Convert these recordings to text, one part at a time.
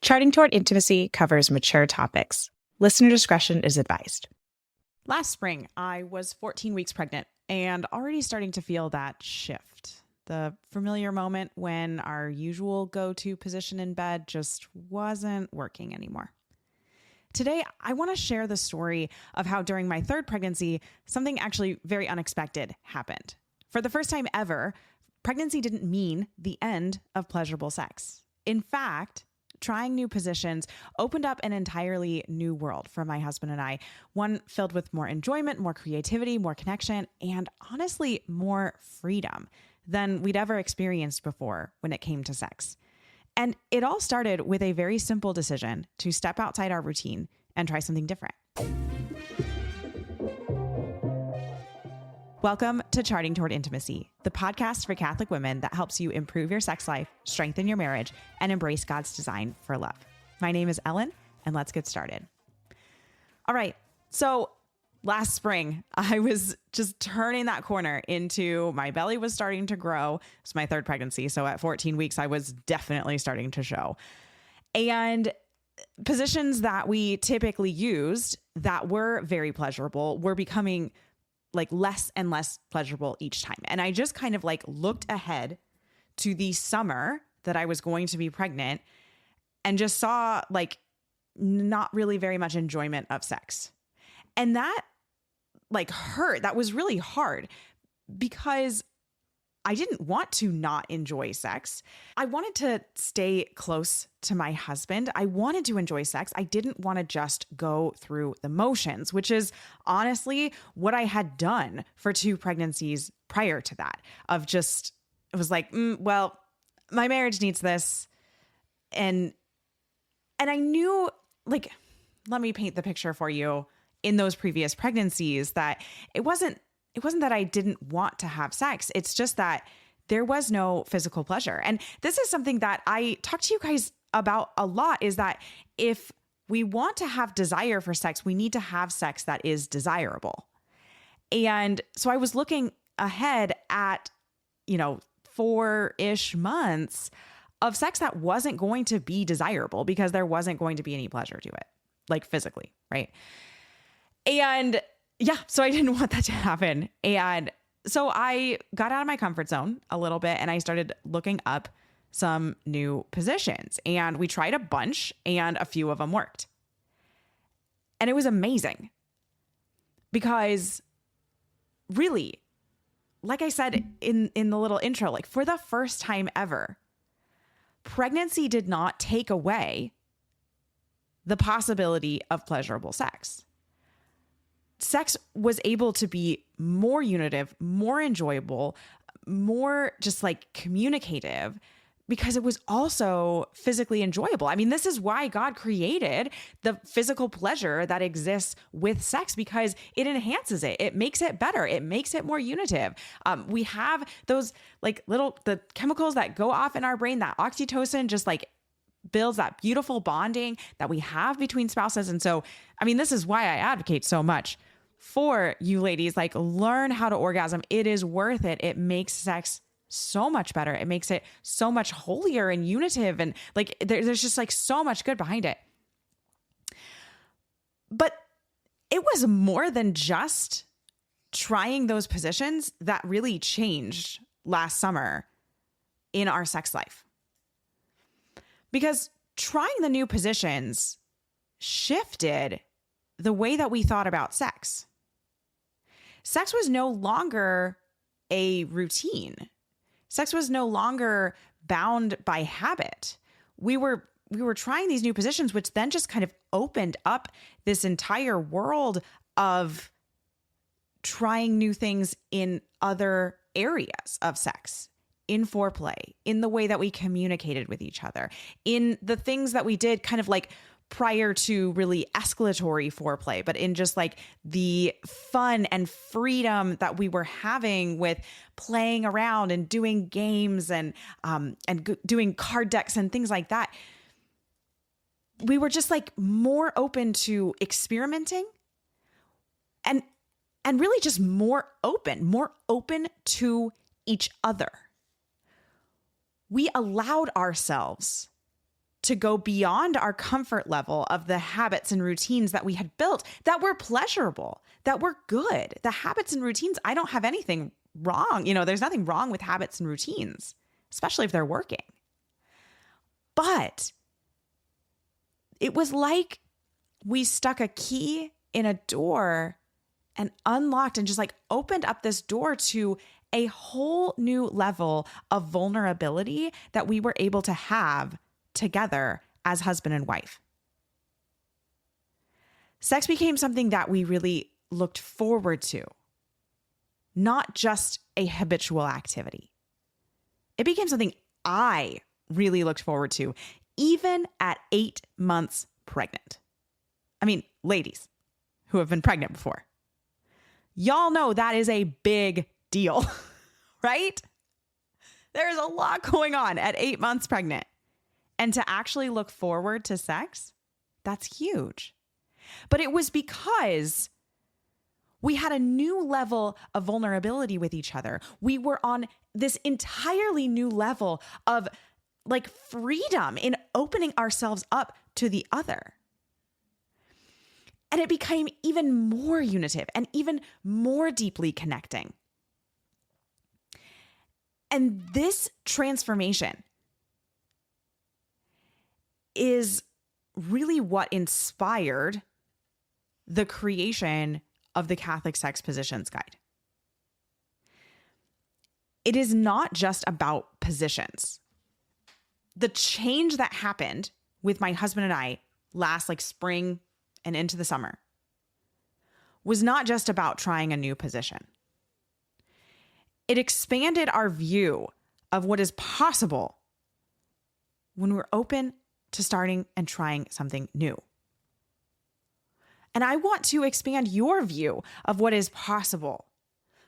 Charting Toward Intimacy covers mature topics. Listener discretion is advised. Last spring, I was 14 weeks pregnant and already starting to feel that shift. The familiar moment when our usual go-to position in bed just wasn't working anymore. Today, I want to share the story of how during my third pregnancy, something actually very unexpected happened. For the first time ever, pregnancy didn't mean the end of pleasurable sex. In fact, trying new positions opened up an entirely new world for my husband and I, one filled with more enjoyment, more creativity, more connection, and honestly, more freedom than we'd ever experienced before when it came to sex. And it all started with a very simple decision to step outside our routine and try something different. Welcome to Charting Toward Intimacy, the podcast for Catholic women that helps you improve your sex life, strengthen your marriage, and embrace God's design for love. My name is Ellen, and let's get started. All right, so last spring, I was just turning that corner into my belly was starting to grow. It's my third pregnancy, so at 14 weeks, I was definitely starting to show. And positions that we typically used that were very pleasurable were becoming like less and less pleasurable each time. And I just kind of like looked ahead to the summer that I was going to be pregnant and just saw like not really very much enjoyment of sex. And that like hurt. That was really hard because I didn't want to not enjoy sex. I wanted to stay close to my husband. I wanted to enjoy sex. I didn't want to just go through the motions, which is honestly what I had done for 2 pregnancies prior to that of just, it was like, well, my marriage needs this. And I knew, like, let me paint the picture for you in those previous pregnancies that it wasn't that I didn't want to have sex. It's just that there was no physical pleasure. And this is something that I talk to you guys about a lot, is that if we want to have desire for sex, we need to have sex that is desirable. And so I was looking ahead at, 4-ish months of sex that wasn't going to be desirable because there wasn't going to be any pleasure to it, like physically, right? And yeah, so I didn't want that to happen. And so I got out of my comfort zone a little bit and I started looking up some new positions, and we tried a bunch and a few of them worked. And it was amazing because really, like I said in the little intro, like for the first time ever, pregnancy did not take away the possibility of pleasurable sex. Sex was able to be more unitive, more enjoyable, more just like communicative because it was also physically enjoyable. I mean, this is why God created the physical pleasure that exists with sex, because it enhances it. It makes it better. It makes it more unitive. We have those like the chemicals that go off in our brain, that oxytocin just like builds that beautiful bonding that we have between spouses. And so, I mean, this is why I advocate so much for you ladies, like learn how to orgasm. It is worth it. It makes sex so much better. It makes it so much holier and unitive. And like, there's just like so much good behind it. But it was more than just trying those positions that really changed last summer in our sex life. Because trying the new positions shifted the way that we thought about sex. Sex was no longer a routine. Sex was no longer bound by habit. We were trying these new positions, which then just kind of opened up this entire world of trying new things in other areas of sex. In foreplay, in the way that we communicated with each other, in the things that we did kind of like prior to really escalatory foreplay, but in just like the fun and freedom that we were having with playing around and doing games and doing card decks and things like that. We were just like more open to experimenting and really just more open to each other. We allowed ourselves to go beyond our comfort level of the habits and routines that we had built that were pleasurable, that were good. The habits and routines, I don't have anything wrong. There's nothing wrong with habits and routines, especially if they're working. But it was like we stuck a key in a door and unlocked and just like opened up this door to a whole new level of vulnerability that we were able to have together as husband and wife. Sex became something that we really looked forward to, not just a habitual activity. It became something I really looked forward to, even at 8 months pregnant. I mean, ladies who have been pregnant before, y'all know that is a big deal, right? There's a lot going on at 8 months pregnant. And to actually look forward to sex, that's huge. But it was because we had a new level of vulnerability with each other. We were on this entirely new level of like freedom in opening ourselves up to the other. And it became even more unitive and even more deeply connecting. And this transformation is really what inspired the creation of the Catholic Sex Positions Guide. It is not just about positions. The change that happened with my husband and I last spring and into the summer was not just about trying a new position. It expanded our view of what is possible when we're open to starting and trying something new. And I want to expand your view of what is possible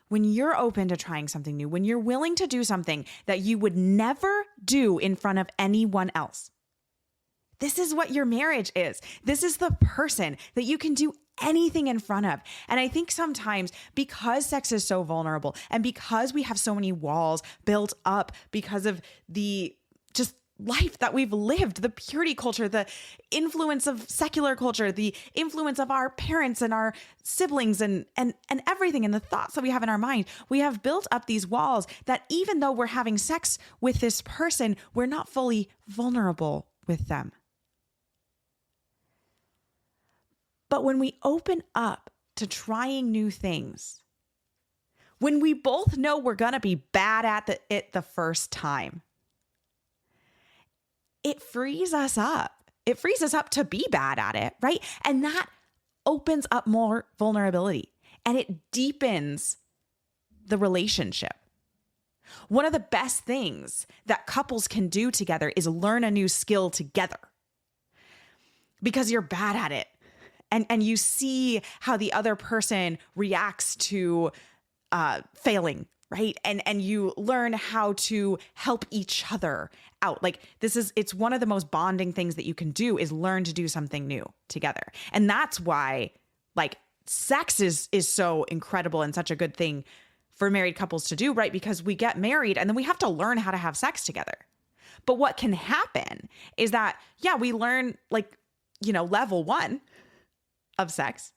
when you're open to trying something new, when you're willing to do something that you would never do in front of anyone else. This is what your marriage is. This is the person that you can do anything in front of. And I think sometimes because sex is so vulnerable and because we have so many walls built up because of the just life that we've lived, the purity culture, the influence of secular culture, the influence of our parents and our siblings and everything, and the thoughts that we have in our mind, we have built up these walls that even though we're having sex with this person, we're not fully vulnerable with them. But when we open up to trying new things, when we both know we're going to be bad at it the first time, it frees us up. It frees us up to be bad at it, right? And that opens up more vulnerability and it deepens the relationship. One of the best things that couples can do together is learn a new skill together because you're bad at it. And you see how the other person reacts to failing, right? And you learn how to help each other out. It's one of the most bonding things that you can do is learn to do something new together. And that's why sex is so incredible and such a good thing for married couples to do, right? Because we get married and then we have to learn how to have sex together. But what can happen is that, we learn level 1 of sex.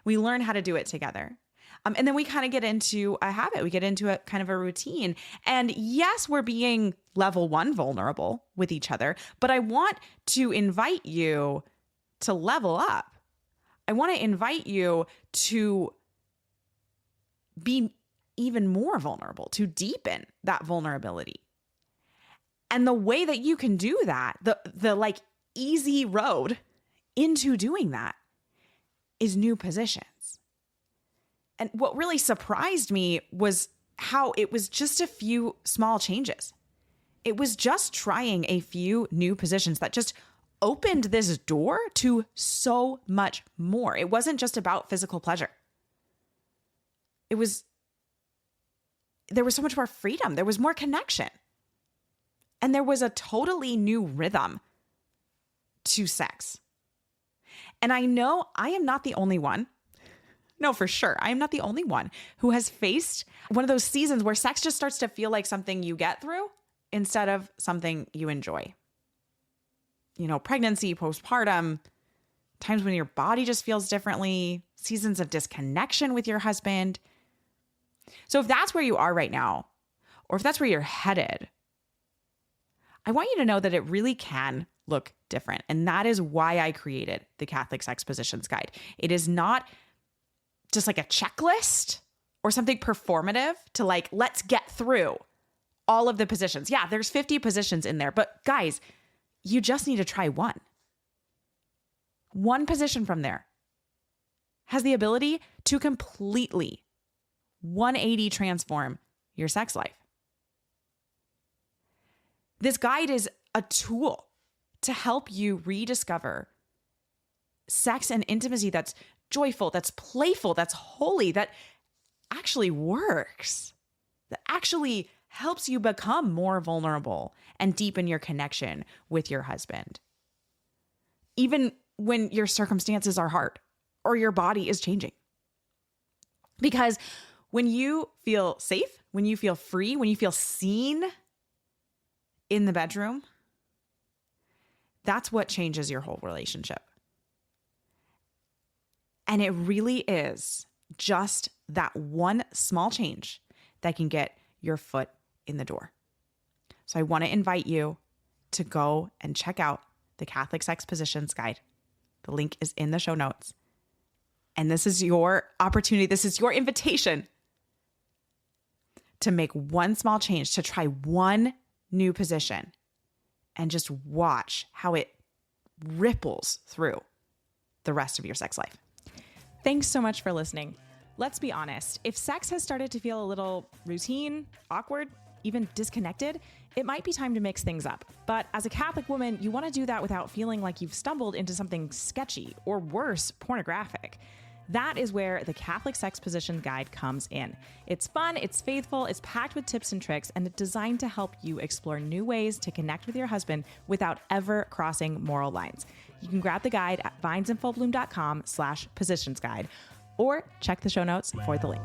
We learn how to do it together. And then we kind of get into a habit. We get into a kind of a routine. And yes, we're being level 1 vulnerable with each other, but I want to invite you to level up. I want to invite you to be even more vulnerable, to deepen that vulnerability. And the way that you can do that, the easy road into doing that is new positions. And what really surprised me was how it was just a few small changes. It was just trying a few new positions that just opened this door to so much more. It wasn't just about physical pleasure. There was so much more freedom. There was more connection. And there was a totally new rhythm to sex. And I know I am not the only one. No, for sure. I am not the only one who has faced one of those seasons where sex just starts to feel like something you get through instead of something you enjoy. pregnancy, postpartum, times when your body just feels differently, seasons of disconnection with your husband. So if that's where you are right now, or if that's where you're headed, I want you to know that it really can look different. And that is why I created the Catholic Sex Positions Guide. It is not just like a checklist or something performative to let's get through all of the positions. Yeah, there's 50 positions in there, but guys, you just need to try one. One position from there has the ability to completely 180 transform your sex life. This guide is a tool to help you rediscover sex and intimacy that's joyful, that's playful, that's holy, that actually works, that actually helps you become more vulnerable and deepen your connection with your husband. Even when your circumstances are hard or your body is changing. Because when you feel safe, when you feel free, when you feel seen in the bedroom, that's what changes your whole relationship. And it really is just that one small change that can get your foot in the door. So I want to invite you to go and check out the Catholic Sex Positions Guide. The link is in the show notes. And this is your opportunity. This is your invitation to make one small change, to try one new position and just watch how it ripples through the rest of your sex life. Thanks so much for listening. Let's be honest. If sex has started to feel a little routine, awkward, even disconnected, it might be time to mix things up. But as a Catholic woman, you want to do that without feeling like you've stumbled into something sketchy or worse, pornographic. That is where the Catholic Sex Position Guide comes in. It's fun, it's faithful, it's packed with tips and tricks, and it's designed to help you explore new ways to connect with your husband without ever crossing moral lines. You can grab the guide at vinesandfullbloom.com/positionsguide or check the show notes for the link.